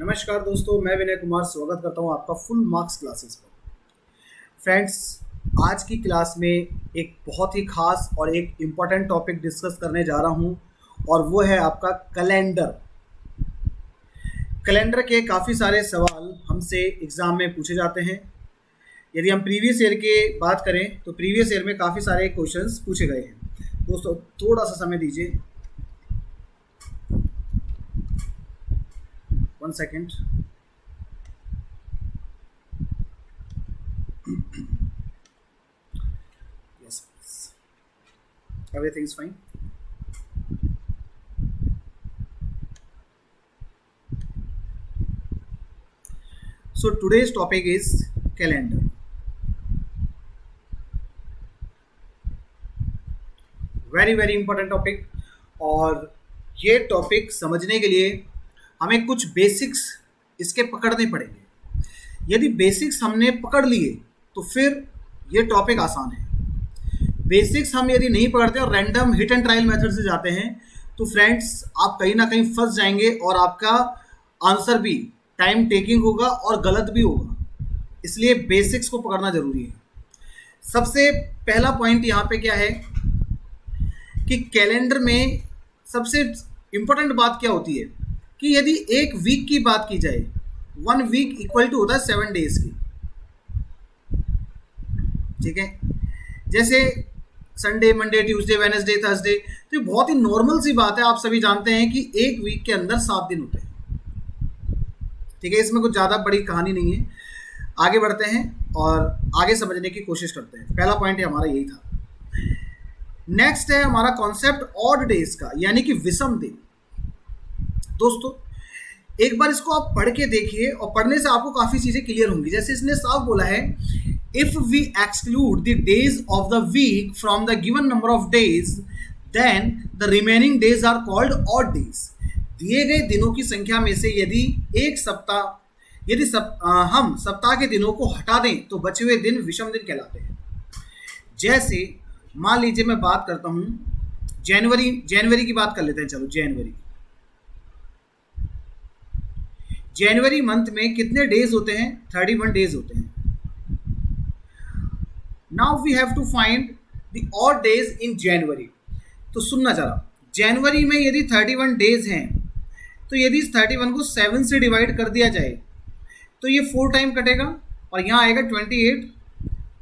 नमस्कार दोस्तों, मैं विनय कुमार स्वागत करता हूं आपका फुल मार्क्स क्लासेस पर। फ्रेंड्स, आज की क्लास में एक बहुत ही खास और एक इम्पॉर्टेंट टॉपिक डिस्कस करने जा रहा हूं और वो है आपका कैलेंडर। कैलेंडर के काफ़ी सारे सवाल हमसे एग्ज़ाम में पूछे जाते हैं। यदि हम प्रीवियस ईयर की बात करें तो प्रीवियस ईयर में काफ़ी सारे क्वेश्चंस पूछे गए हैं। दोस्तों थोड़ा सा समय दीजिए, 1 second. Yes, please. Everything's fine. So today's topic is calendar. Very important topic. और ये टॉपिक समझने के लिए हमें कुछ बेसिक्स इसके पकड़ने पड़ेंगे। यदि बेसिक्स हमने पकड़ लिए तो फिर ये टॉपिक आसान है। बेसिक्स हम यदि नहीं पकड़ते और random hit and trial method से जाते हैं तो फ्रेंड्स आप कहीं ना कहीं फंस जाएंगे और आपका आंसर भी टाइम टेकिंग होगा और गलत भी होगा। इसलिए बेसिक्स को पकड़ना जरूरी है। सबसे पहला पॉइंट यहाँ पे क्या है कि कैलेंडर में सबसे इम्पोर्टेंट बात क्या होती है कि यदि एक वीक की बात की जाए, 1 वीक इक्वल टू होता है 7 डेज की। ठीक है, जैसे Sunday, Monday, Tuesday, Wednesday, Thursday, तो ये बहुत ही नॉर्मल सी बात है। आप सभी जानते हैं कि एक वीक के अंदर 7 दिन होते हैं। ठीक है, इसमें कुछ ज़्यादा बड़ी कहानी नहीं है। आगे बढ़ते हैं और आगे समझने की कोशिश करते हैं। पहला पॉइंट हमारा यही था। नेक्स्ट है हमारा कॉन्सेप्ट ऑड डेज का, यानी कि विषम दिन। दोस्तों एक बार इसको आप पढ़ के देखिए और पढ़ने से आपको काफी चीजें क्लियर होंगी। जैसे इसने साफ बोला है, if we exclude the days of the week from the given number of days then the remaining days are called odd days. दिए गए दिनों की संख्या में से यदि हम सप्ताह के दिनों को हटा दें तो बचे हुए दिन विषम दिन कहलाते हैं। जैसे मान लीजिए मैं बात करता हूं जनवरी की बात कर लेते हैं। चलो जनवरी मंथ में कितने डेज होते हैं? 31 डेज होते हैं। Now we have to find the odd days in January. तो सुनना जरा, जनवरी में यदि 31 डेज हैं तो यदि इस 31 को 7 से डिवाइड कर दिया जाए तो ये 4 टाइम कटेगा और यहाँ आएगा 28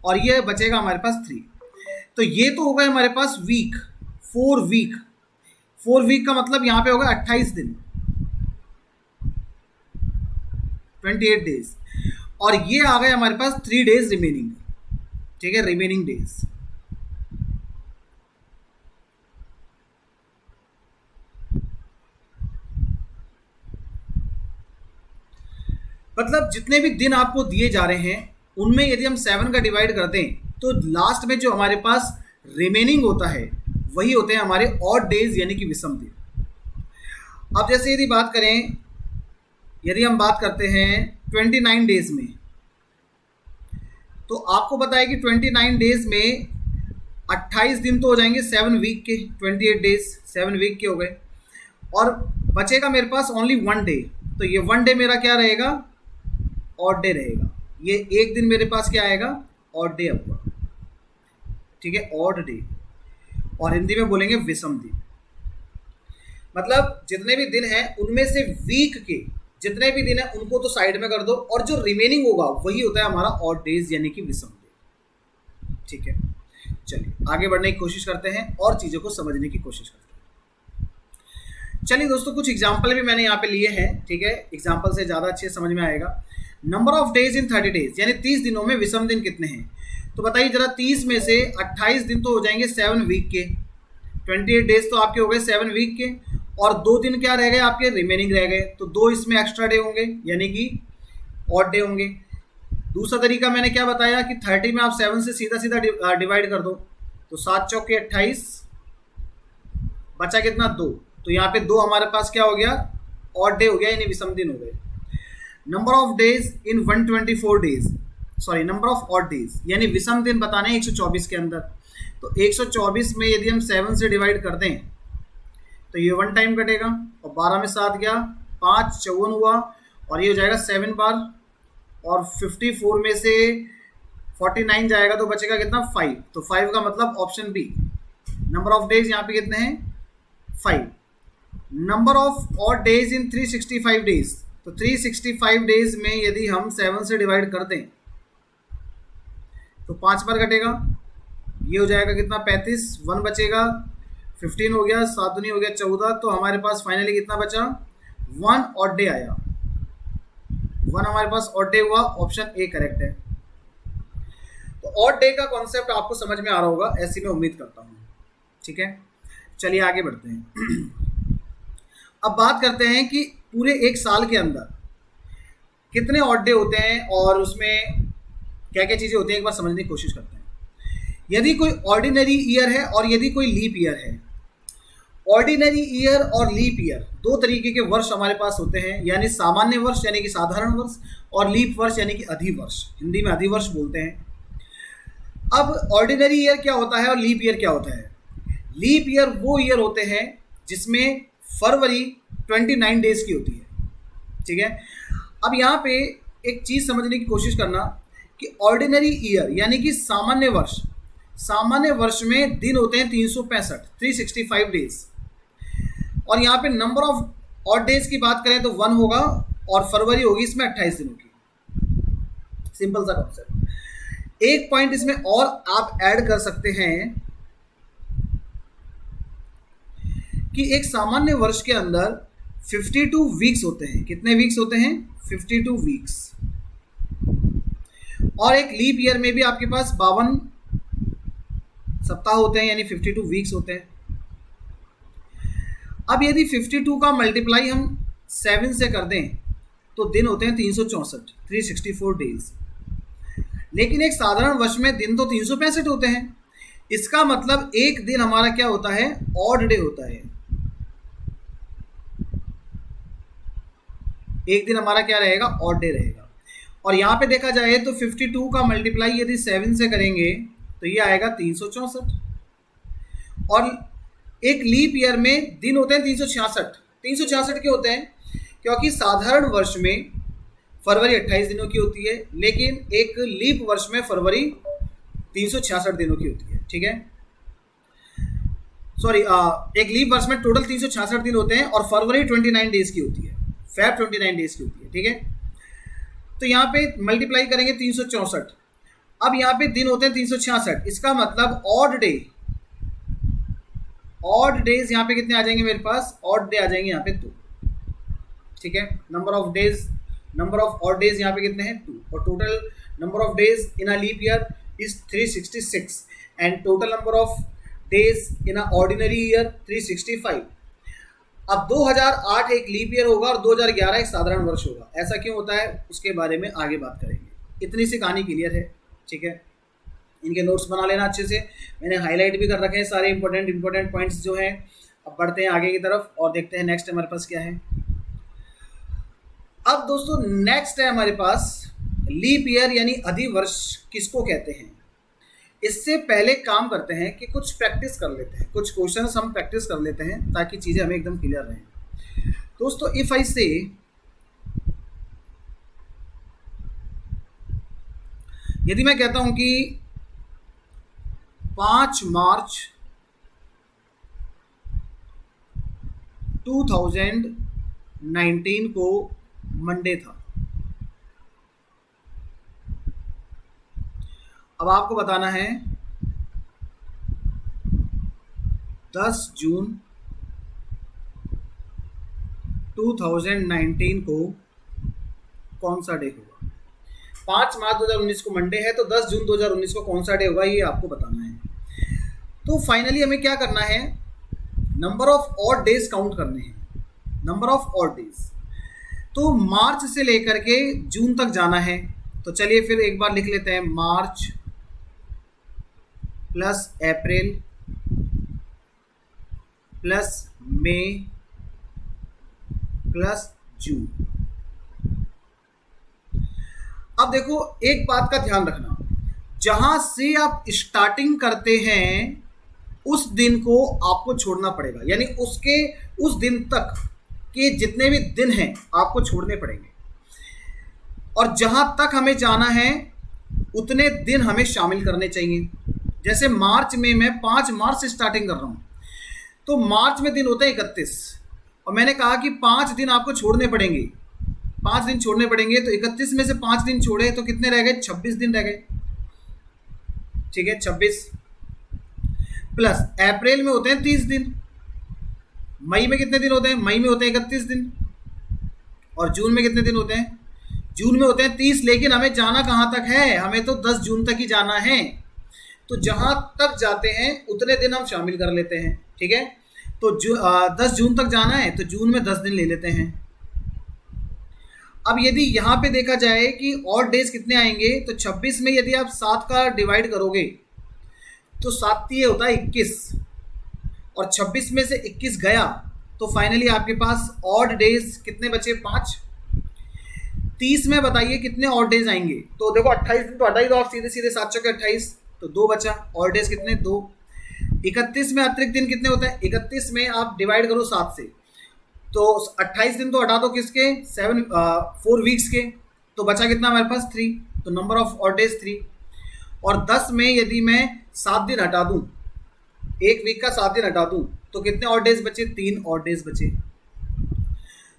और ये बचेगा हमारे पास 3। तो ये तो होगा हमारे पास वीक, 4 वीक का मतलब यहाँ पे होगा 28 दिन, 28 डेज। और ये आ गए हमारे पास 3 डेज रिमेनिंग। ठीक है, रिमेनिंग डेज। मतलब जितने भी दिन आपको दिए जा रहे हैं उनमें यदि हम 7 का डिवाइड कर दें तो लास्ट में जो हमारे पास रिमेनिंग होता है वही होते हैं हमारे ऑड डेज, यानी कि विषम दिन। अब जैसे यदि हम बात करते हैं 29 डेज में, तो आपको पता है कि 29 डेज में 28 दिन तो हो जाएंगे 7 वीक के, 28 डेज 7 वीक के हो गए और बचेगा मेरे पास ओनली 1 डे। तो ये 1 डे मेरा क्या रहेगा? ऑड डे रहेगा। ये एक दिन मेरे पास क्या आएगा? ऑड डे होगा। ठीक है, ऑड डे, और हिंदी में बोलेंगे विषम दिन। मतलब जितने भी दिन हैं उनमें से वीक के जितने भी दिन हैं उनको तो साइड में कर दो और जो रिमेनिंग होगा वही होता है हमारा ऑड डेज, यानी कि विषम दिन। ठीक है, चलिए आगे बढ़ने की कोशिश करते हैं और चीज़ों को समझने की कोशिश करते हैं। चलिए दोस्तों, कुछ एग्जाम्पल भी मैंने यहाँ पे लिए हैं। ठीक है, एग्जाम्पल से ज़्यादा अच्छे समझ में आएगा। Number of days in 30 days, यानी 30 दिनों में विषम दिन कितने हैं? तो बताइए जरा, 30 में से 28 दिन तो हो जाएंगे 7 वीक के, 28 डेज तो आपके हो गए 7 वीक के, और 2 दिन क्या रह गए आपके? रिमेनिंग रह गए। तो 2 इसमें एक्स्ट्रा डे होंगे, यानी कि ऑड डे होंगे। दूसरा तरीका मैंने क्या बताया कि 30 में आप 7 से सीधा डिवाइड कर दो, तो 7 चौके 28, बचा कितना? 2। तो यहाँ पे 2 हमारे पास क्या हो गया? ऑड डे हो गया, यानी विषम दिन हो गए। Number of days in 124 days, sorry number of odd days, यानी विषम दिन बताने 124 के अंदर। तो 124 में यदि हम 7 से डिवाइड कर दें तो ये 1 टाइम कटेगा और 12 में 7 गया, 5 54 हुआ और ये हो जाएगा 7 बार, और 54 में से 49 जाएगा तो बचेगा कितना 5, तो 5 का मतलब option B. Number of days यहाँ पे कितने हैं 5। Number of odd days in 365 days, तो 365 डेज में यदि हम 7 से डिवाइड कर दें तो 5 बार घटेगा, ये हो जाएगा कितना 35, 1 बचेगा, 15 हो गया, 7 दूनी हो गया 14, तो हमारे पास फाइनली कितना बचा 1 ऑड डे आया, 1 हमारे पास ऑड डे हुआ, ऑप्शन ए करेक्ट है। तो ऑड डे का कॉन्सेप्ट आपको समझ में आ रहा होगा, ऐसी मैं उम्मीद करता हूँ, ठीक है। चलिए आगे बढ़ते हैं। अब बात करते हैं कि पूरे एक साल के अंदर कितने ऑड डे होते हैं और उसमें क्या क्या चीज़ें होती हैं, एक बार समझने की कोशिश करते हैं। यदि कोई ऑर्डिनरी ईयर है और यदि कोई लीप ईयर है, ऑर्डिनरी ईयर और लीप ईयर दो तरीके के वर्ष हमारे पास होते हैं, यानी सामान्य वर्ष यानी कि साधारण वर्ष, और लीप वर्ष यानी कि अधिवर्ष, हिंदी में अधिवर्ष बोलते हैं। अब ऑर्डिनरी ईयर क्या होता है और लीप ईयर क्या होता है? लीप ईयर वो ईयर होते हैं जिसमें फरवरी 29 डेज की होती है, ठीक है। अब यहाँ पे एक चीज़ समझने की कोशिश करना कि ऑर्डिनरी ईयर यानी कि सामान्य वर्ष, सामान्य वर्ष में दिन होते हैं 365, 365 डेज, और यहाँ पे नंबर ऑफ ऑड डेज की बात करें तो 1 होगा और फरवरी होगी इसमें 28 दिनों की। सिंपल सा कॉन्सेप्ट। एक पॉइंट इसमें और आप ऐड कर सकते हैं कि एक सामान्य वर्ष के अंदर 52 वीक्स होते हैं। कितने वीक्स होते हैं? 52 वीक्स। और एक लीप ईयर में भी आपके पास 52 सप्ताह होते हैं, यानी 52 वीक्स होते हैं। अब यदि 52 का मल्टीप्लाई हम 7 से कर दें तो दिन होते हैं 364, 364 डेज। लेकिन एक साधारण वर्ष में दिन तो 365 होते हैं। इसका मतलब एक दिन हमारा क्या होता है? ऑड डे होता है। एक दिन हमारा क्या रहेगा? ऑड डे रहेगा। और यहाँ पे देखा जाए तो 52 का मल्टीप्लाई यदि 7 से करेंगे तो ये आएगा 364। और एक लीप ईयर में दिन होते हैं 366। 366 के होते हैं क्योंकि साधारण वर्ष में फरवरी 28 दिनों की होती है, लेकिन एक लीप वर्ष में फरवरी 366 दिनों की होती है, ठीक है। सॉरी, एक लीप वर्ष में टोटल 366 दिन होते हैं और फरवरी 29 डेज की होती है, फेब 29 डेज की होती है, ठीक है। तो यहाँ पे मल्टीप्लाई करेंगे 364। अब यहाँ पे दिन होते हैं 366। इसका मतलब ऑड डे, ऑड डेज यहाँ पे कितने आ जाएंगे मेरे पास? ऑड डे आ जाएंगे यहाँ पे 2, ठीक है। Number of days, number of odd days यहाँ पे कितने हैं? 2। और total number of days in a leap year is 366 and total number of days in a ordinary year 365। अब 2008 एक लीप ईयर होगा और 2011 एक साधारण वर्ष होगा। ऐसा क्यों होता है उसके बारे में आगे बात करेंगे। इतनी सी कहानी क्लियर है, ठीक है। इनके नोट्स बना लेना अच्छे से, मैंने हाईलाइट भी कर रखे हैं सारे इंपॉर्टेंट पॉइंट्स जो हैं। अब बढ़ते हैं आगे की तरफ और देखते हैं नेक्स्ट हमारे पास क्या है। अब दोस्तों नेक्स्ट है हमारे पास लीप ईयर यानी अधिवर्ष किसको कहते हैं। इससे पहले काम करते हैं कि कुछ प्रैक्टिस कर लेते हैं, कुछ क्वेश्चंस हम प्रैक्टिस कर लेते हैं ताकि चीज़ें हमें एकदम क्लियर रहें। दोस्तों इफ आई से यदि मैं कहता हूं कि 5 मार्च 2019 को मंडे था, अब आपको बताना है 10 जून 2019 को कौन सा डे होगा। 5 मार्च 2019 को मंडे है तो 10 जून 2019 को कौन सा डे होगा ये आपको बताना है। तो फाइनली हमें क्या करना है? Number of odd days count करने हैं, नंबर ऑफ ऑड डेज। तो मार्च से लेकर के जून तक जाना है। तो चलिए फिर एक बार लिख लेते हैं, मार्च प्लस अप्रैल प्लस मई प्लस जून। अब देखो एक बात का ध्यान रखना, जहां से आप स्टार्टिंग करते हैं उस दिन को आपको छोड़ना पड़ेगा, यानी उसके उस दिन तक के जितने भी दिन हैं आपको छोड़ने पड़ेंगे। और जहां तक हमें जाना है उतने दिन हमें शामिल करने चाहिए। जैसे मार्च में मैं 5 मार्च से स्टार्टिंग कर रहा हूं, तो मार्च में दिन होते हैं 31, और मैंने कहा कि 5 दिन आपको छोड़ने पड़ेंगे, 5 दिन छोड़ने पड़ेंगे। तो 31 में से 5 दिन छोड़े तो कितने रह गए? 26 दिन रह गए। ठीक है, 26 प्लस अप्रैल में होते हैं 30 दिन, मई में कितने दिन होते हैं? मई में होते हैं 31 दिन, और जून में कितने दिन होते हैं? जून में होते हैं 30। लेकिन हमें जाना कहाँ तक है? हमें तो 10 जून तक ही जाना है। तो जहाँ तक जाते हैं उतने दिन हम शामिल कर लेते हैं। ठीक है, तो 10 जून तक जाना है तो जून में 10 दिन ले लेते हैं। अब यदि यहाँ पे देखा जाए कि ऑड डेज कितने आएंगे, तो 26 में यदि आप 7 का डिवाइड करोगे तो 7 ये होता है 21, और 26 में से 21 गया तो फाइनली आपके पास ऑड डेज कितने बचे? 5। 30 में बताइए कितने ऑड डेज आएंगे? तो देखो 28 दिन तो हटा ही दो आप, सीधे सीधे 7 चौके 28, तो 2 बचा। ऑड डेज कितने? 2। 31 में अतिरिक्त दिन कितने होते हैं? 31 में आप डिवाइड करो 7 से, तो 28 दिन तो हटा दो किसके? 4 वीक्स के, तो बचा कितना हमारे पास? 3। तो नंबर ऑफ ऑड डेज 3। और 10 में यदि मैं 7 दिन हटा दूं, 1 वीक का 7 दिन हटा दूं, तो कितने ऑड डेज बचे? 3 ऑड डेज बचे।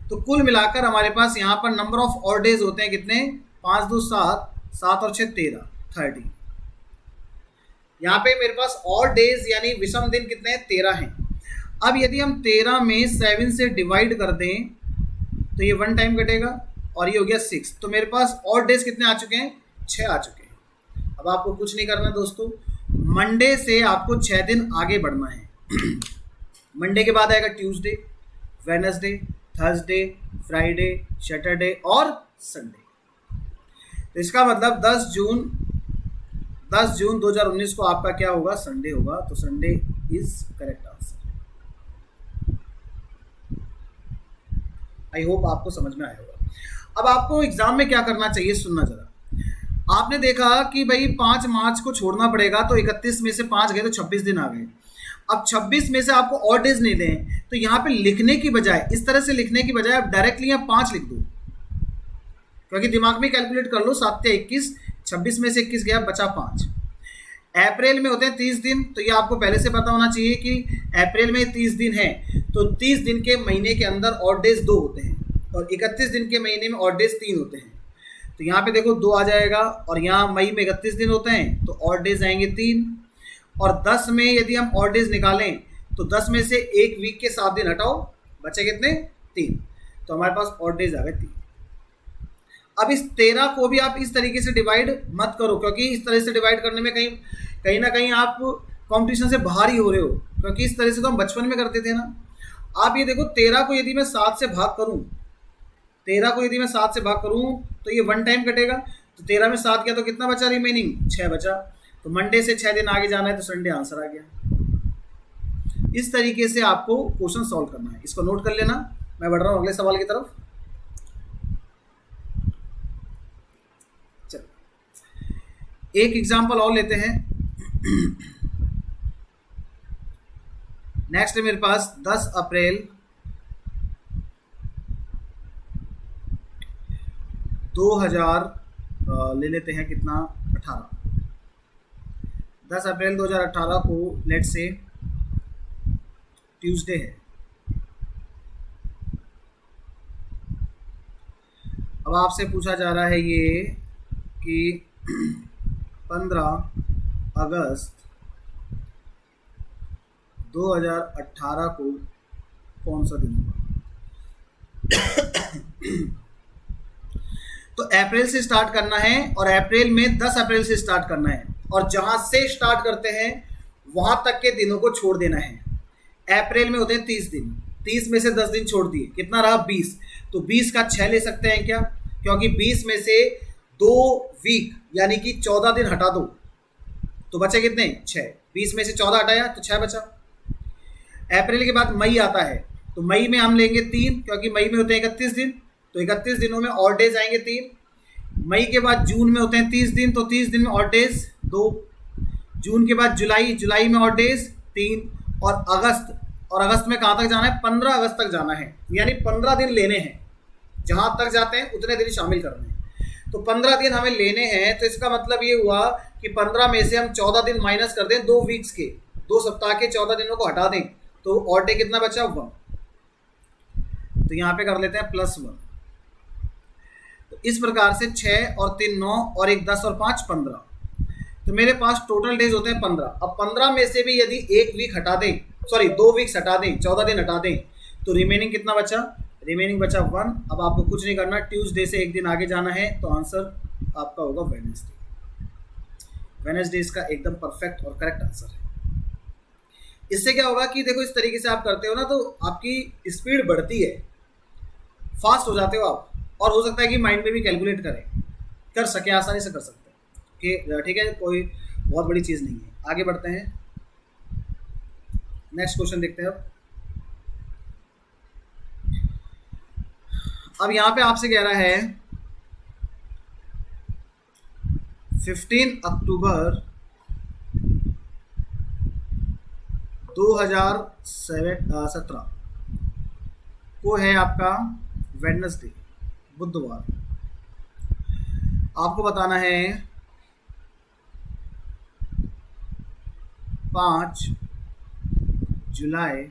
तो कुल मिलाकर हमारे पास यहाँ पर नंबर ऑफ ऑड डेज होते हैं कितने? 5 2 7, 7 और 6 13, 30। यहाँ पे मेरे पास ऑड डेज यानी विषम दिन कितने हैं? 13 हैं। अब यदि हम 13 में 7 से डिवाइड कर दें तो ये 1 टाइम कटेगा, और ये हो गया 6। तो मेरे पास ऑड डेज कितने आ चुके हैं? 6 आ चुके हैं। अब आपको कुछ नहीं करना दोस्तों, मंडे से आपको 6 दिन आगे बढ़ना है। मंडे के बाद आएगा Tuesday, Wednesday, Thursday, Friday, Saturday और संडे। तो इसका मतलब 10 जून 2019 को आपका क्या होगा? संडे होगा। तो Sunday is correct answer. I hope आपको समझ में आया होगा। अब आपको एग्जाम में क्या करना चाहिए, सुनना जरा। आपने देखा कि भाई 5 मार्च को छोड़ना पड़ेगा, तो 31 में से 5 गए तो 26 दिन आ गए। अब 26 में से आपको ऑड डेज नहीं दें, तो यहाँ पे लिखने की बजाय, इस तरह से लिखने की बजाय आप डायरेक्टली यहाँ 5 लिख दो, क्योंकि दिमाग में कैलकुलेट कर लो। 7 से 21, 26 में से 21 गया, बचा 5। अप्रैल में होते हैं 30 दिन, तो ये आपको पहले से पता होना चाहिए कि अप्रैल में 30 दिन है, तो 30 दिन के महीने के अंदर ऑड डेज 2 होते हैं, और 31 दिन के महीने में ऑड डेज 3 होते हैं। तो यहाँ पे देखो 2 आ जाएगा, और यहाँ मई में 31 दिन होते हैं, तो ऑड डेज आएंगे 3। और 10 में यदि हम ऑड डेज निकालें तो 10 में से 1 वीक के 7 दिन हटाओ, बचे कितने? 3। तो हमारे पास ऑड डेज आ गए 3। अब इस 13 को भी आप इस तरीके से डिवाइड मत करो, क्योंकि इस तरह से डिवाइड करने में कहीं ना कहीं आप कंपटीशन से बाहर ही हो रहे हो, क्योंकि इस तरह से तो हम बचपन में करते थे ना। आप ये देखो 13 को यदि मैं 7 से भाग करूं, 13 को यदि मैं 7 से भाग करूं तो ये 1 टाइम कटेगा। तो 13 में 7 किया तो कितना बचा? रिमेनिंग 6 बचा। तो मंडे से 6 दिन आगे जाना है, तो संडे आंसर आ गया। इस तरीके से आपको क्वेश्चन सॉल्व करना है। इसको नोट कर लेना। मैं बढ़ रहा हूँ अगले सवाल की तरफ। चलो एक एग्जांपल और लेते हैं। नेक्स्ट है मेरे पास 10 अप्रैल 2000 ले लेते हैं कितना? 18। 10 अप्रैल 2018 को लेट से ट्यूसडे है। अब आपसे पूछा जा रहा है ये कि 15 अगस्त 2018 को कौन सा दिन होगा? तो अप्रैल से स्टार्ट करना है, और अप्रैल में 10 अप्रैल से स्टार्ट करना है, और जहां से स्टार्ट करते हैं वहां तक के दिनों को छोड़ देना है। अप्रैल में होते हैं 30 दिन, 30 में से 10 दिन छोड़ दिए, कितना रहा? 20। तो 20 का 6 ले सकते हैं क्या? क्योंकि 20 में से 2 वीक यानी कि 14 दिन हटा दो, तो बचे कितने? 6। 20 में से 14 हटाया तो 6 बचा। अप्रैल के बाद मई आता है, तो मई में हम लेंगे 3, क्योंकि मई में होते हैं 31 दिन, तो 31 दिनों में ऑड डेज आएंगे 3। मई के बाद जून में होते हैं 30 दिन, तो 30 दिन में ऑड डेज 2। जून के बाद जुलाई में ऑड डेज 3, और अगस्त में कहाँ तक जाना है? 15 अगस्त तक जाना है, यानी 15 दिन लेने हैं। जहाँ तक जाते हैं उतने दिन शामिल करने हैं। तो 15 दिन हमें लेने हैं, तो इसका मतलब ये हुआ कि 15 में से हम 14 दिन माइनस कर दें 2 वीक्स के, 2 सप्ताह के 14 दिनों को हटा दें, तो ऑड डे कितना बचा 1। तो यहाँ पे कर लेते हैं +1। तो इस प्रकार से 6 और 3 9 और 1 10 और 5 15, तो मेरे पास टोटल डेज होते हैं 15। अब 15 में से भी यदि 1 वीक हटा दें, सॉरी 2 वीक्स हटा दें, 14 दिन हटा दें, तो रिमेनिंग कितना बचा, रिमेनिंग बचा 1। अब आपको कुछ नहीं करना, ट्यूसडे से एक दिन आगे जाना है, तो आंसर आपका होगा वेडनेसडे। वेडनेसडे इसका एकदम परफेक्ट और करेक्ट आंसर है। इससे क्या होगा कि देखो, इस तरीके से आप करते हो ना, तो आपकी स्पीड बढ़ती है, फास्ट हो जाते हो आप, और हो सकता है कि माइंड में भी कैलकुलेट कर सके, आसानी से कर सकते हैं। ठीक है, कोई बहुत बड़ी चीज़ नहीं है। आगे बढ़ते हैं, नेक्स्ट क्वेश्चन देखते हैं। अब यहाँ पे आपसे कह रहा है 15 अक्टूबर 2017 को है आपका वेडनेसडे, बुधवार। आपको बताना है 5 जुलाई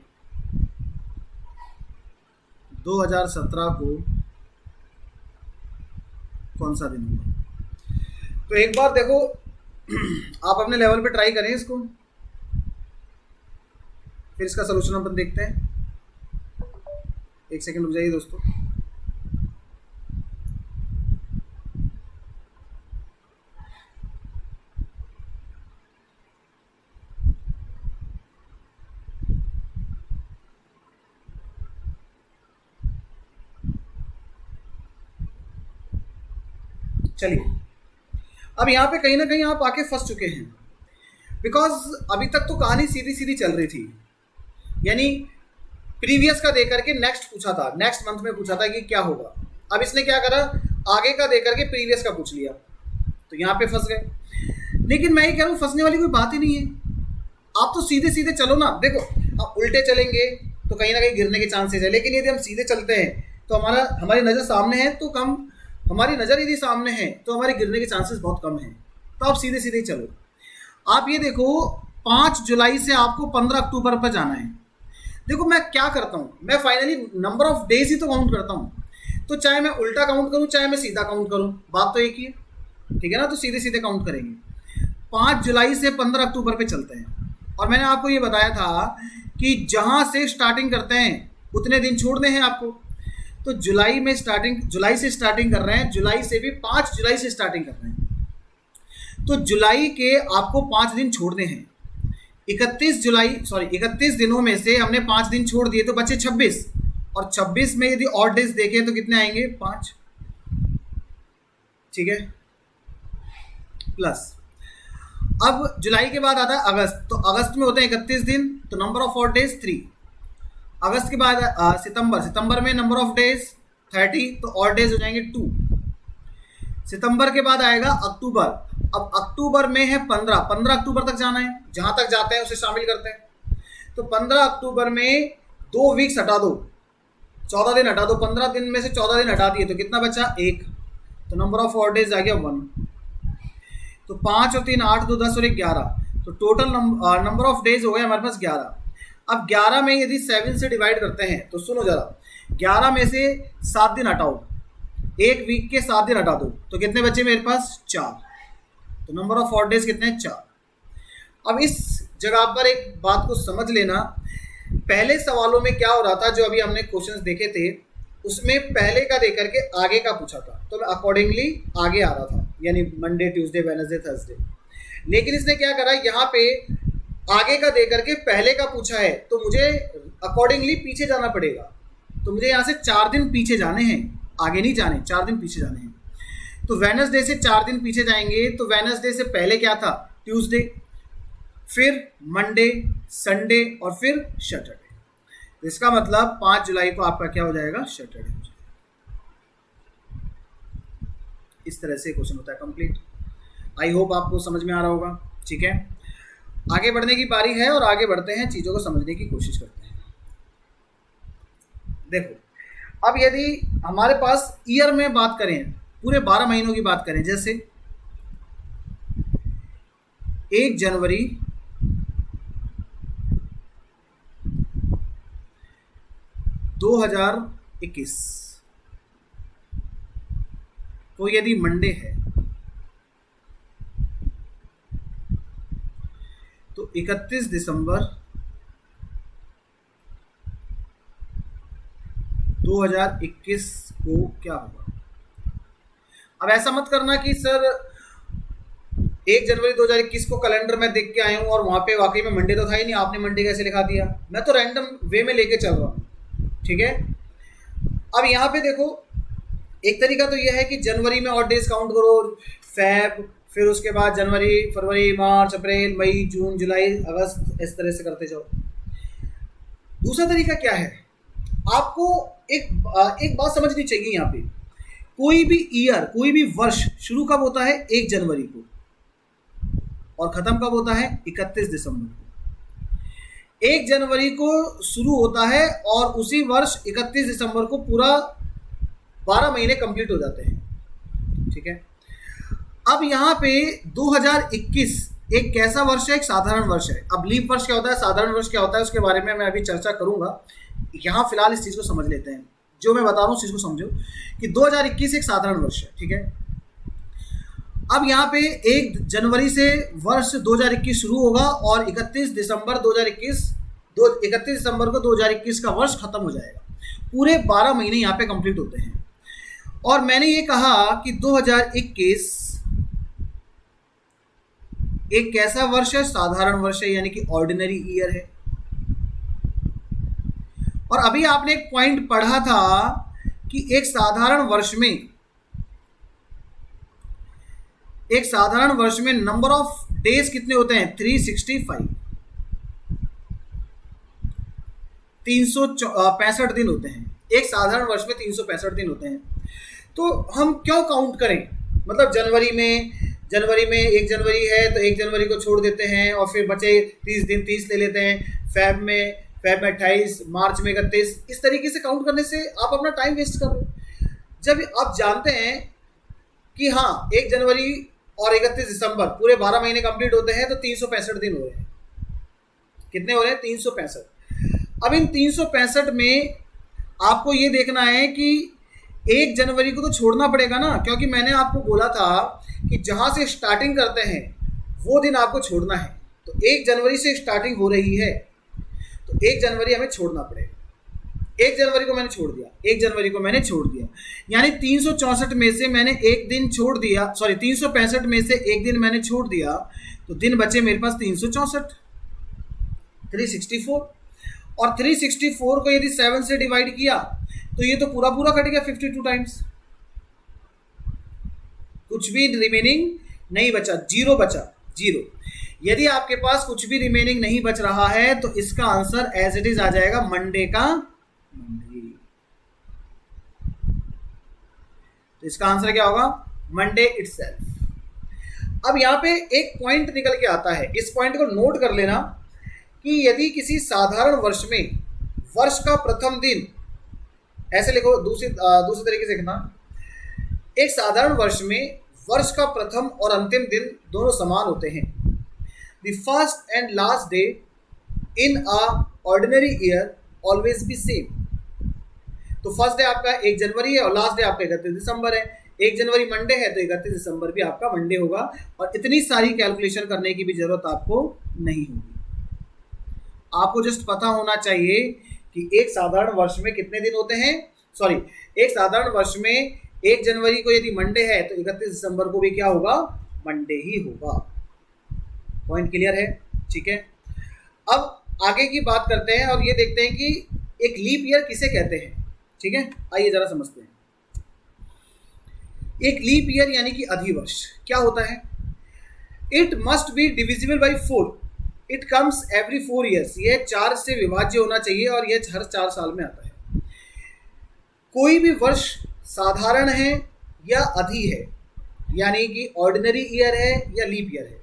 2017 को कौन सा दिन होगा। तो एक बार देखो, आप अपने लेवल पे ट्राई करें इसको, फिर इसका सलूशन अपन देखते हैं। एक सेकंड रुक जाइए दोस्तों। चलिए, अब यहाँ पे कहीं ना कहीं आप आके फंस चुके हैं, बिकॉज अभी तक तो कहानी सीधी सीधी चल रही थी, यानी प्रीवियस का देकर के नेक्स्ट पूछा था, नेक्स्ट मंथ में पूछा था कि क्या होगा। अब इसने क्या करा, आगे का देकर के प्रीवियस का पूछ लिया, तो यहाँ पे फंस गए। लेकिन मैं ये कह रहा हूँ, फंसने वाली कोई बात ही नहीं है, आप तो सीधे सीधे चलो ना। देखो, आप उल्टे चलेंगे तो कहीं ना कहीं गिरने के चांसेस है, लेकिन यदि हम सीधे चलते हैं तो हमारी नज़र सामने है, तो हमारी नज़र यदि सामने है तो हमारे गिरने के चांसेस बहुत कम हैं। तो आप सीधे सीधे चलो। आप ये देखो, 5 जुलाई से आपको 15 अक्टूबर पर जाना है। देखो मैं क्या करता हूँ, मैं फाइनली नंबर ऑफ डेज ही तो काउंट करता हूँ, तो चाहे मैं उल्टा काउंट करूँ चाहे मैं सीधा काउंट करूँ, बात तो एक ही है, ठीक है ना। तो सीधे सीधे काउंट करेंगे। 5 जुलाई से 15 अक्टूबर पे चलते हैं, और मैंने आपको ये बताया था कि जहाँ से स्टार्टिंग करते हैं उतने दिन छोड़ने हैं आपको। तो जुलाई से स्टार्टिंग कर रहे हैं, जुलाई से भी 5 जुलाई से स्टार्टिंग कर रहे हैं, तो जुलाई के आपको 5 दिन छोड़ने हैं। 31 दिनों में से हमने 5 दिन छोड़ दिए, तो बचे 26, और 26 में यदि ऑड डेज देखें तो कितने आएंगे, 5, ठीक है, प्लस। अब जुलाई के बाद आता है अगस्त, तो अगस्त में होते हैं 31 दिन, तो नंबर ऑफ ऑड डेज 3। अगस्त के बाद सितंबर में नंबर ऑफ डेज 30, तो ऑड डेज हो जाएंगे 2। सितंबर के बाद आएगा अक्टूबर। अब अक्टूबर में है 15 अक्टूबर तक जाना है, जहां तक जाते हैं उसे शामिल करते हैं। तो 15 अक्टूबर में 2 वीक्स हटा दो, 14 दिन हटा दो, 15 दिन में से 14 दिन हटा दिए, तो कितना बचा 1, तो नंबर ऑफ ऑड डेज आ गया 1। तो 5 और 3 8 2 10 और 1 11, तो टोटल नंबर ऑफ डेज हो गए हमारे पास 11। अब 11 में यदि 7 से डिवाइड करते हैं, तो सुनो जरा, 11 में से 7 दिन हटाओ, एक वीक के 7 दिन हटा दो, तो कितने बचे मेरे पास 4, तो नंबर ऑफ ऑड डेज कितने हैं 4। अब इस जगह पर एक बात को समझ लेना, पहले सवालों में क्या हो रहा था, जो अभी हमने क्वेश्चंस देखे थे उसमें पहले का देकर के आगे का पूछा था, तो मैं अकॉर्डिंगली आगे आ रहा था, यानी मंडे ट्यूसडे वेडनेसडे थर्सडे। लेकिन इसने क्या करा, यहाँ पे आगे का देकर के पहले का पूछा है, तो मुझे अकॉर्डिंगली पीछे जाना पड़ेगा। तो मुझे यहाँ से 4 दिन पीछे जाने हैं, आगे नहीं जाने, 4 दिन पीछे जाने हैं। तो वेडनेसडे से 4 दिन पीछे जाएंगे, तो वेडनेसडे से पहले क्या था, ट्यूसडे, फिर मंडे, संडे और फिर सैटरडे। इसका मतलब 5 जुलाई को आपका क्या हो जाएगा, सैटरडे हो जाएगा। इस तरह से क्वेश्चन होता है कंप्लीट। आई होप आपको समझ में आ रहा होगा, ठीक है। आगे बढ़ने की बारी है, और आगे बढ़ते हैं, चीज़ों को समझने की कोशिश करते हैं। देखो, अब यदि हमारे पास ईयर में बात करें, पूरे 12 महीनों की बात करें, जैसे 1 जनवरी 2021 को यदि मंडे है तो 31 दिसंबर 2021 को क्या होगा। अब ऐसा मत करना कि सर 1 जनवरी 2021 को कैलेंडर में देख के आया हूँ और वहाँ पे वाकई में मंडे तो था ही नहीं, आपने मंडे कैसे लिखा दिया। मैं तो रैंडम वे में लेके चल रहा हूँ, ठीक है। अब यहाँ पे देखो, एक तरीका तो यह है कि जनवरी में ऑड डेज काउंट करो, फैब, फिर उसके बाद जनवरी, फरवरी, मार्च, अप्रैल, मई, जून, जुलाई, अगस्त, इस तरह से करते जाओ। दूसरा तरीका क्या है, आपको एक बात समझनी चाहिए यहाँ पे, कोई भी ईयर, कोई भी वर्ष शुरू कब होता है 1 जनवरी को और खत्म कब होता है 31 दिसंबर को। 1 जनवरी को शुरू होता है और उसी वर्ष 31 दिसंबर को पूरा 12 महीने कंप्लीट हो जाते हैं, ठीक है। अब यहाँ पे 2021 एक कैसा वर्ष है, एक साधारण वर्ष है। अब लीप वर्ष क्या होता है, साधारण वर्ष क्या होता है, उसके बारे में मैं अभी चर्चा करूंगा। यहाँ फिलहाल इस चीज़ को समझ लेते हैं, जो मैं बता रहा हूँ उस चीज़ को समझो कि 2021 एक साधारण वर्ष है, ठीक है। अब यहाँ पे 1 जनवरी से वर्ष 2021 शुरू होगा और 31 दिसंबर को 2021 का वर्ष खत्म हो जाएगा। पूरे 12 महीने यहाँ पे कंप्लीट होते हैं। और मैंने ये कहा कि 2021 एक कैसा वर्ष है, साधारण वर्ष है, यानी कि ऑर्डिनरी ईयर है। और अभी आपने एक पॉइंट पढ़ा था कि एक साधारण वर्ष में नंबर ऑफ डेज कितने होते हैं, 365, 365 दिन होते हैं। एक साधारण वर्ष में 365 दिन होते हैं। तो हम क्यों काउंट करें, मतलब जनवरी में 1 जनवरी है तो 1 जनवरी को छोड़ देते हैं और फिर बचे 30 दिन 30 ले लेते हैं, फेब में 28, मार्च में 31, इस तरीके से काउंट करने से आप अपना टाइम वेस्ट कर रहे हो। जब आप जानते हैं कि हाँ 1 जनवरी और 31 दिसंबर पूरे 12 महीने कंप्लीट होते हैं तो 365 दिन हो रहे हैं। कितने हो रहे हैं, 365। अब इन 365 में आपको ये देखना है कि 1 जनवरी को तो छोड़ना पड़ेगा ना, क्योंकि मैंने आपको बोला था कि जहाँ से स्टार्टिंग करते हैं वो दिन आपको छोड़ना है। तो 1 जनवरी से स्टार्टिंग हो रही है तो 1 जनवरी हमें छोड़ना पड़ेगा। 1 जनवरी को मैंने छोड़ दिया, यानी 364 में से मैंने एक दिन छोड़ दिया, 365 में से एक दिन मैंने छोड़ दिया, तो दिन बचे मेरे पास 364, 364। और 364 को यदि 7 से डिवाइड किया तो ये तो पूरा कट गया 52 टाइम्स, कुछ भी रिमेनिंग नहीं बचा, जीरो बचा, जीरो। यदि आपके पास कुछ भी रिमेनिंग नहीं बच रहा है तो इसका आंसर एज इट इज आ जाएगा मंडे का मंडे। तो इसका आंसर क्या होगा, मंडे इटसेल्फ। अब यहां पे एक पॉइंट निकल के आता है, इस पॉइंट को नोट कर लेना कि यदि किसी साधारण वर्ष में वर्ष का प्रथम दिन, ऐसे लिखो, दूसरे तरीके से लिखना, एक साधारण वर्ष में वर्ष का प्रथम और अंतिम दिन दोनों समान होते हैं। The first and last day in a ordinary year always be same. तो फर्स्ट डे आपका 1 जनवरी है और लास्ट डे आपका 31 दिसंबर है। 1 जनवरी मंडे है तो 31 दिसंबर भी आपका मंडे होगा, और इतनी सारी कैलकुलेशन करने की भी जरूरत आपको नहीं होगी। आपको जस्ट पता होना चाहिए कि एक साधारण वर्ष में कितने दिन होते हैं। एक साधारण वर्ष में 1 जनवरी को यदि मंडे है तो 31 दिसंबर को भी क्या होगा, मंडे ही होगा। पॉइंट क्लियर है, ठीक है। अब आगे की बात करते हैं और ये देखते हैं कि एक लीप ईयर किसे कहते हैं, ठीक है। आइए जरा समझते हैं। एक लीप ईयर यानी कि अधिवर्ष क्या होता है। It must be divisible by 4, it comes every 4 years. यह 4 से विभाज्य होना चाहिए और यह हर 4 साल में आता है। कोई भी वर्ष साधारण है या अधि है, यानी कि ऑर्डिनरी ईयर है या लीप ईयर है,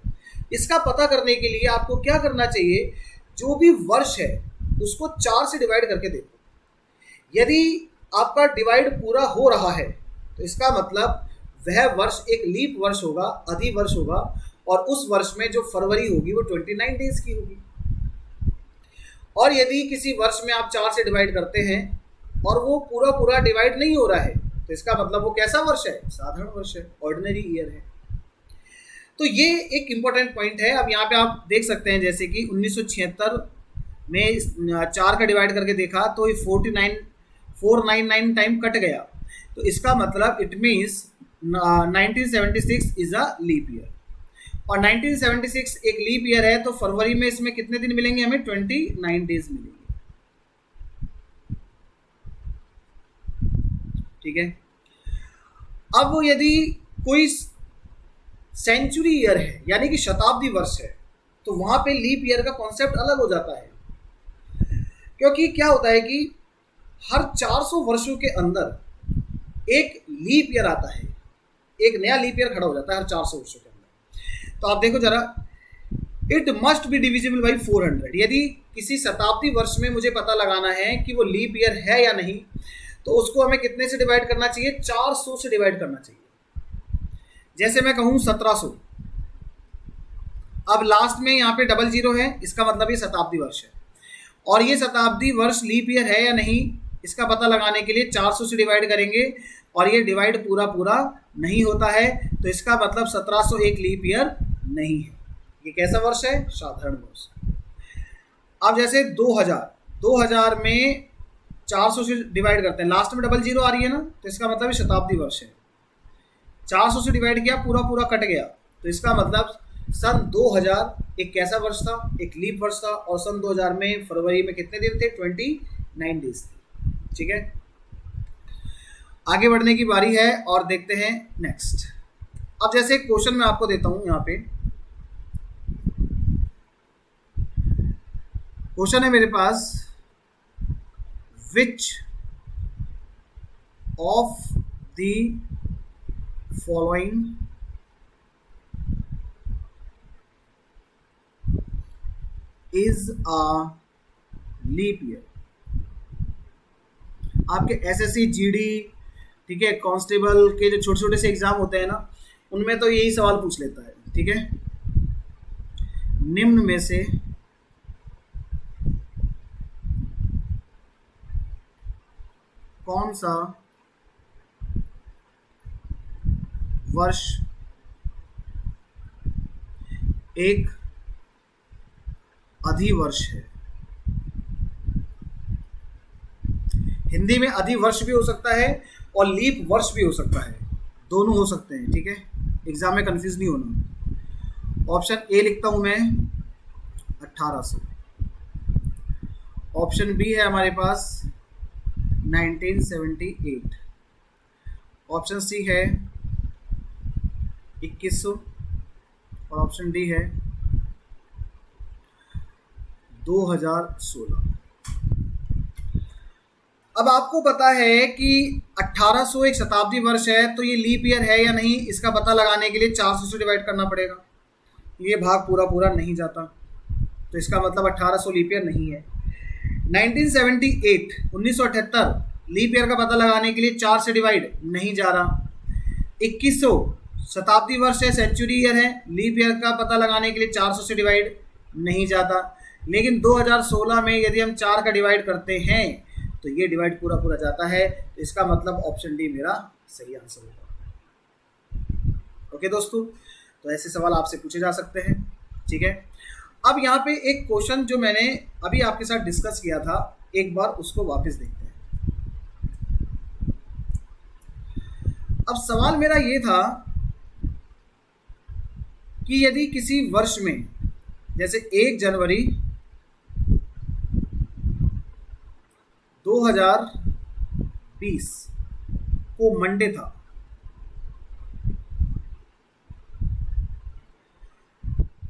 इसका पता करने के लिए आपको क्या करना चाहिए, जो भी वर्ष है उसको 4 से डिवाइड करके देखो। यदि आपका डिवाइड पूरा हो रहा है तो इसका मतलब वह वर्ष एक लीप वर्ष होगा, अधिवर्ष होगा, और उस वर्ष में जो फरवरी होगी वो 29 डेज की होगी। और यदि किसी वर्ष में आप 4 से डिवाइड करते हैं और वो पूरा पूरा डिवाइड नहीं हो रहा है, तो इसका मतलब वो कैसा वर्ष है? साधारण वर्ष है, ऑर्डिनरी ईयर है। तो ये एक इम्पोर्टेंट पॉइंट है। अब यहाँ पे आप देख सकते हैं जैसे कि 1976 में 4 का डिवाइड करके देखा तो ये 499 टाइम कट गया, तो इसका मतलब it means 1976 is a leap year. और 1976 एक लीप ईयर है, तो फरवरी में इसमें कितने दिन मिलेंगे हमें? 29 डेज मिलेंगे। ठीक है। अब यदि कोई सेंचुरी ईयर है यानी कि शताब्दी वर्ष है, तो वहां पे लीप ईयर का कॉन्सेप्ट अलग हो जाता है, क्योंकि क्या होता है कि हर 400 वर्षों के अंदर एक लीप ईयर आता है, एक नया लीप ईयर खड़ा हो जाता है हर 400 वर्षों के अंदर। तो आप देखो जरा, it must be divisible by 400। यदि किसी शताब्दी वर्ष में मुझे पता लगाना है कि वो लीप ईयर है या नहीं, तो उसको हमें कितने से डिवाइड करना चाहिए? 400 से डिवाइड करना चाहिए। जैसे मैं कहूँ 1700, अब लास्ट में यहाँ पे 00 है, इसका मतलब ये शताब्दी वर्ष है, और ये शताब्दी वर्ष लीप ईयर है या नहीं इसका पता लगाने के लिए 400 से डिवाइड करेंगे, और ये डिवाइड पूरा पूरा नहीं होता है, तो इसका मतलब 1700 एक लीप ईयर नहीं है। ये कैसा वर्ष है? साधारण वर्ष। अब जैसे 2000 में 400 से डिवाइड करते हैं, लास्ट में 00 आ रही है ना, तो इसका मतलब ये शताब्दी वर्ष है। 400 से डिवाइड किया, पूरा पूरा कट गया, तो इसका मतलब सन 2000 एक कैसा वर्ष था? एक लीप वर्ष था, और सन 2000 में फरवरी में कितने दिन थे? 29 डेज थे। ठीक है, आगे बढ़ने की बारी है और देखते हैं नेक्स्ट। अब जैसे क्वेश्चन मैं आपको देता हूं, यहाँ पे क्वेश्चन है मेरे पास, which of the following is a leap year. आपके एसएससी, जीडी, ठीक है, कांस्टेबल के जो छोटे छोटे से एग्जाम होते हैं ना, उनमें तो यही सवाल पूछ लेता है। ठीक है, निम्न में से कौन सा वर्ष एक अधिवर्ष है? हिंदी में अधिवर्ष भी हो सकता है और लीप वर्ष भी हो सकता है, दोनों हो सकते हैं। ठीक है, एग्जाम में कंफ्यूज नहीं होना। ऑप्शन ए लिखता हूं मैं 1800, ऑप्शन बी है हमारे पास 1978, ऑप्शन सी है 2100, और ऑप्शन डी है 2016। अब आपको पता है कि 1800 एक शताब्दी वर्ष है, तो ये लीप ईयर है या नहीं इसका पता लगाने के लिए 400 से डिवाइड करना पड़ेगा। ये भाग पूरा पूरा नहीं जाता, तो इसका मतलब 1800 लीप ईयर नहीं है। 1978 लीप ईयर का पता लगाने के लिए 4 से डिवाइड नहीं जा रहा। 2100 शताब्दी वर्ष है, सेंचुरी ईयर है, लीप ईयर का पता लगाने के लिए 400 से डिवाइड नहीं जाता। लेकिन 2016 में यदि हम 4 का डिवाइड करते हैं तो ये डिवाइड पूरा पूरा जाता है, तो इसका मतलब ऑप्शन डी मेरा सही आंसर होगा। ओके दोस्तों, तो ऐसे सवाल आपसे पूछे जा सकते हैं। ठीक है, अब यहाँ पे एक क्वेश्चन जो मैंने अभी आपके साथ डिस्कस किया था, एक बार उसको वापस देखते हैं। अब सवाल मेरा ये था कि यदि किसी वर्ष में जैसे 1 जनवरी 2020 को मंडे था,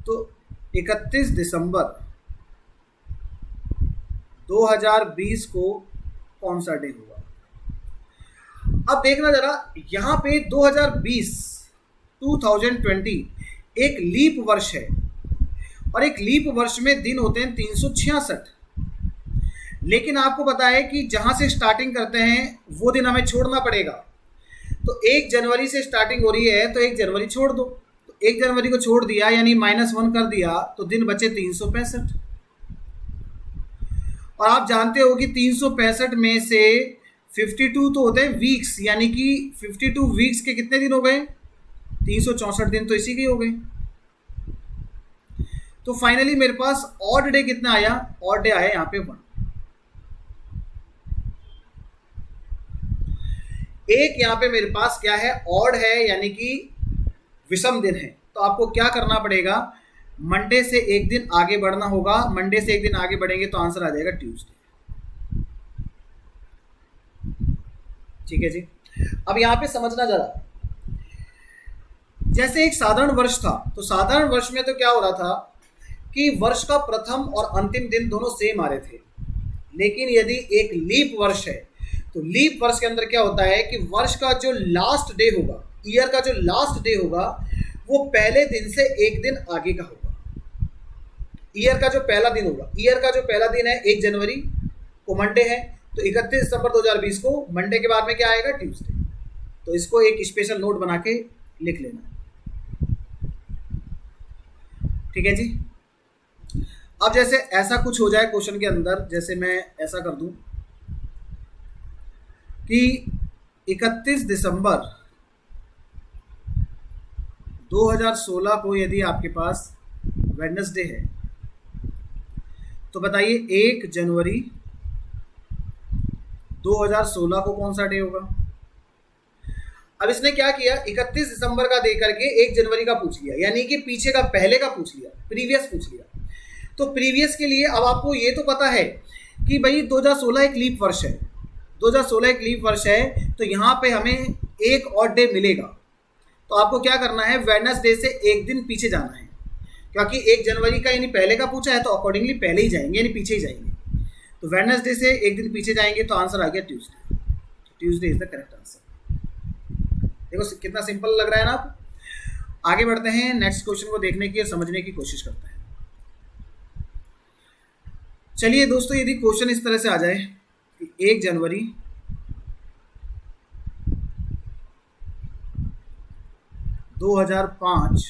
तो 31 दिसंबर 2020 को कौन सा डे हुआ? अब देखना जरा, यहाँ पे 2020 एक लीप वर्ष है, और एक लीप वर्ष में दिन होते हैं 366। लेकिन आपको पता है कि जहां से स्टार्टिंग करते हैं वो दिन हमें छोड़ना पड़ेगा। तो 1 जनवरी से स्टार्टिंग हो रही है तो 1 जनवरी छोड़ दो, तो 1 जनवरी को छोड़ दिया यानी -1 कर दिया तो दिन बचे 365। और आप जानते हो कि 365 में से 52 तो होते हैं वीक्स, यानी कि 52 वीक्स के कितने दिन हो गए? 364 दिन तो इसी के हो गए। तो फाइनली मेरे पास ऑड डे कितना आया? ऑड डे आया यहाँ पे 1। एक यहाँ पे मेरे पास क्या है? ऑड है, यानी कि विषम दिन है। तो आपको क्या करना पड़ेगा? मंडे से एक दिन आगे बढ़ना होगा। मंडे से एक दिन आगे बढ़ेंगे तो आंसर आ जाएगा ट्यूसडे। ठीक है जी। अब यहाँ पे समझना जरा, जैसे एक साधारण वर्ष था, तो साधारण वर्ष में तो क्या हो रहा था कि वर्ष का प्रथम और अंतिम दिन दोनों सेम आ रहे थे। लेकिन यदि एक लीप वर्ष है तो लीप वर्ष के अंदर क्या होता है कि वर्ष का जो लास्ट डे होगा, ईयर का जो लास्ट डे होगा, वो पहले दिन से एक दिन आगे का होगा। ईयर का जो पहला दिन होगा, ईयर का जो पहला दिन है 1 जनवरी को मंडे है, तो 31 दिसंबर 2020 को मंडे के बाद में क्या आएगा? ट्यूसडे। तो इसको एक स्पेशल नोट बना के लिख लेना। ठीक है जी। अब जैसे ऐसा कुछ हो जाए क्वेश्चन के अंदर, जैसे मैं ऐसा कर दूं कि 31 दिसंबर 2016 को यदि आपके पास वेडनेसडे है, तो बताइए 1 जनवरी 2016 को कौन सा डे होगा? अब इसने क्या किया? 31 दिसंबर का दे करके 1 जनवरी का पूछ लिया, यानी कि पीछे का, पहले का पूछ लिया, प्रीवियस पूछ लिया। तो प्रीवियस के लिए अब आपको ये तो पता है कि भाई 2016 एक लीप वर्ष है, 2016 एक लीप वर्ष है, तो यहाँ पे हमें एक और डे मिलेगा। तो आपको क्या करना है? वेडनेसडे से एक दिन पीछे जाना है, क्योंकि 1 जनवरी का यानी पहले का पूछा है, तो अकॉर्डिंगली पहले ही जाएंगे, यानी पीछे ही जाएंगे। तो वेडनेसडे से एक दिन पीछे जाएंगे तो आंसर आ गया Tuesday. Tuesday is the correct answer. देखो कितना सिंपल लग रहा है ना। आप आगे बढ़ते हैं, नेक्स्ट क्वेश्चन को देखने की और समझने की कोशिश करते हैं। चलिए दोस्तों, यदि क्वेश्चन इस तरह से आ जाए कि 1 जनवरी 2005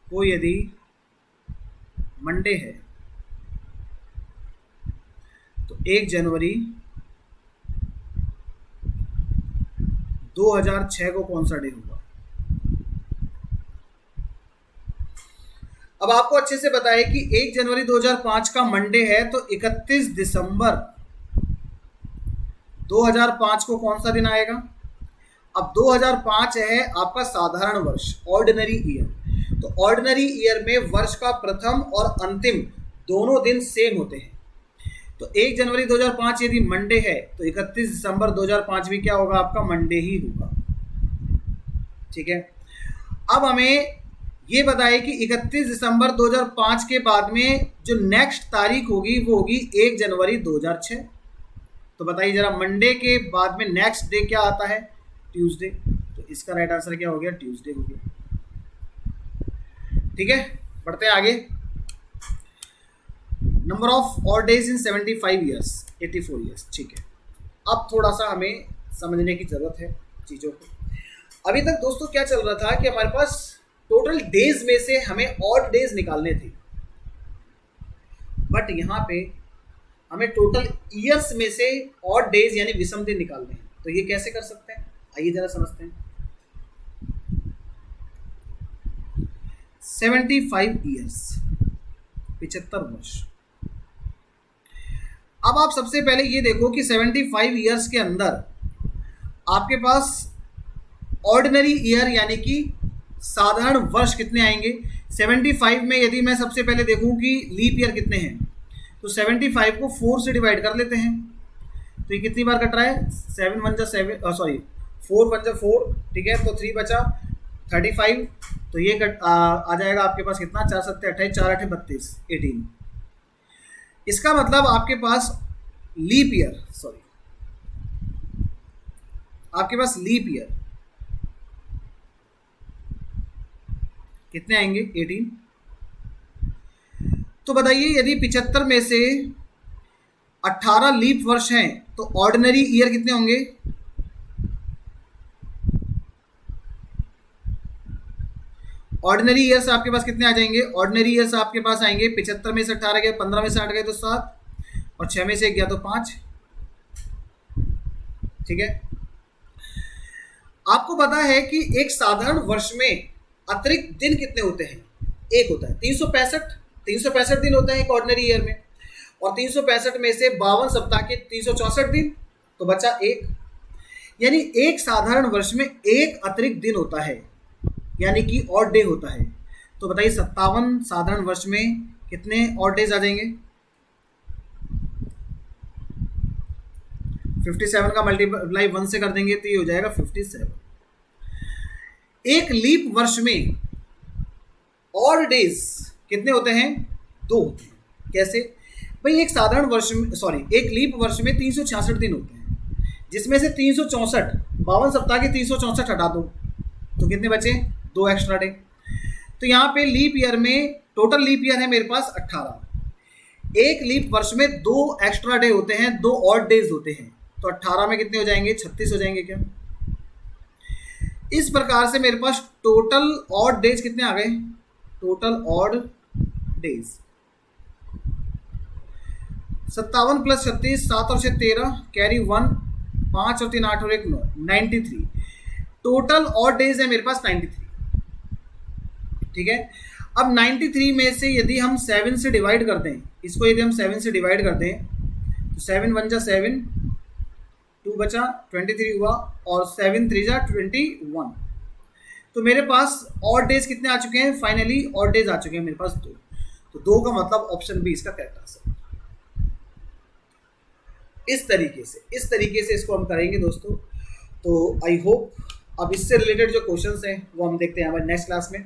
को यदि मंडे है, तो 1 जनवरी 2006 को कौन सा डे होगा? अब आपको अच्छे से पता है कि 1 जनवरी 2005 का मंडे है, तो 31 दिसंबर 2005 को कौन सा दिन आएगा? अब 2005 है आपका साधारण वर्ष, ऑर्डिनरी ईयर। तो ऑर्डिनरी ईयर में वर्ष का प्रथम और अंतिम दोनों दिन सेम होते हैं। तो 1 जनवरी 2005 यदि मंडे है, तो 31 दिसंबर 2005 भी क्या होगा? आपका मंडे ही होगा। ठीक है। अब हमें ये बताइए कि 31 दिसंबर 2005 के बाद में जो नेक्स्ट तारीख होगी वो होगी 1 जनवरी 2006। तो बताइए जरा, मंडे के बाद में नेक्स्ट डे क्या आता है? ट्यूसडे। तो इसका राइट आंसर क्या हो गया? ट्यूसडे हो गया। ठीक है, बढ़ते हैं आगे। Number of odd days in 75 years, 84 years. ठीक है, अब थोड़ा सा हमें समझने की जरूरत है चीज़ों को। अभी तक दोस्तों क्या चल रहा था कि हमारे पास टोटल डेज में से हमें ऑड डेज निकालने थे, बट यहाँ पे हमें टोटल ईयर्स में से ऑड डेज यानी विषम दिन निकालने हैं। तो ये कैसे कर सकते हैं? आइए जरा समझते हैं। 75 ईयर्स, 75 वर्ष। अब आप सबसे पहले ये देखो कि 75 ईयर्स के अंदर आपके पास ऑर्डिनरी ईयर यानी कि साधारण वर्ष कितने आएंगे? 75 में यदि मैं सबसे पहले देखूं कि लीप ईयर कितने हैं, तो 75 को 4 से डिवाइड कर लेते हैं। तो ये कितनी बार कट रहा है? 7 1 जा 7, सॉरी 4 1 जा 4। ठीक है, तो 3 बचा 35। तो ये आ जाएगा आपके पास कितना? 4 7 28, 4 8 32, 18। इसका मतलब आपके पास लीप ईयर, सॉरी आपके पास लीप ईयर कितने आएंगे? 18। तो बताइए यदि 75 में से 18 लीप वर्ष हैं तो ऑर्डिनरी ईयर कितने होंगे? ऑर्डिनरी ईयर्स आपके पास कितने आ जाएंगे? ऑर्डिनरी ईयर्स आपके पास आएंगे 75 में से 18 गए, 15 में से 8 गए तो 7, और 6 में से 1 गया तो 5। ठीक है, आपको पता है कि एक साधारण वर्ष में अतिरिक्त दिन कितने होते हैं? एक होता है 365 दिन होते हैं एक ऑर्डिनरी ईयर में, और 365 में से 52 सप्ताह के 364 दिन, तो बचा एक। यानी एक साधारण वर्ष में एक अतिरिक्त दिन होता है, यानी कि ऑड डे होता है। तो बताइए 57 साधारण वर्ष में कितने ऑड डेज आ जाएंगे? 57 का मल्टीप्लाई 1 से कर देंगे तो ये हो जाएगा 57। एक लीप वर्ष में ऑड डेज कितने होते हैं? 2 होते हैं। कैसे भाई? एक साधारण वर्ष में, एक लीप वर्ष में 366 दिन होते हैं, जिसमें से 364, 52 सप्ताह के 364 हटा दो तो कितने बचे? 2 एक्स्ट्रा डे। तो यहाँ पे लीप ईयर में, टोटल लीप ईयर है मेरे पास 18। एक लीप वर्ष में 2 एक्स्ट्रा डे होते हैं, 2 ऑड डेज होते हैं, तो 18 में कितने हो जाएंगे? 36 हो जाएंगे क्या? इस प्रकार से मेरे पास टोटल ऑड डेज कितने आ गए? टोटल ऑड डेज 57 प्लस 36, 7 और 6 13, कैरी 1, 5 और 3 8 और 1 9, 93। टोटल ऑड डेज है मेरे पास 93। ठीक है, अब 93 में से यदि हम 7 से डिवाइड कर दें, इसको यदि हम 7 से डिवाइड कर दें तो 7 1 जा 7, 2 बचा 23 हुआ, और 7 3 जा 21। तो मेरे पास ऑड डेज कितने आ चुके हैं? फाइनली ऑड डेज आ चुके हैं मेरे पास 2। तो 2 का मतलब ऑप्शन बी इसका करेक्ट आंसर। इस तरीके से इसको हम करेंगे दोस्तों। तो आई होप अब इससे रिलेटेड जो क्वेश्चंस हैं वो हम देखते हैं हमारे नेक्स्ट क्लास में,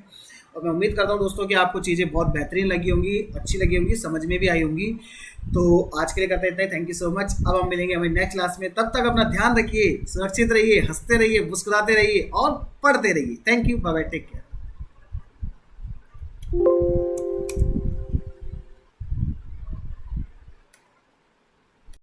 और मैं उम्मीद करता हूँ दोस्तों कि आपको चीज़ें बहुत बेहतरीन लगी होंगी, अच्छी लगी होंगी, समझ में भी आई होंगी। तो आज के लिए करते हैं इतना ही। Thank you so much. अब हम मिलेंगे हमारी नेक्स्ट क्लास में। तब तक अपना ध्यान रखिए, सुरक्षित रहिए, हंसते रहिए, मुस्कुराते रहिए और पढ़ते रहिए। Thank you, bye bye, take care.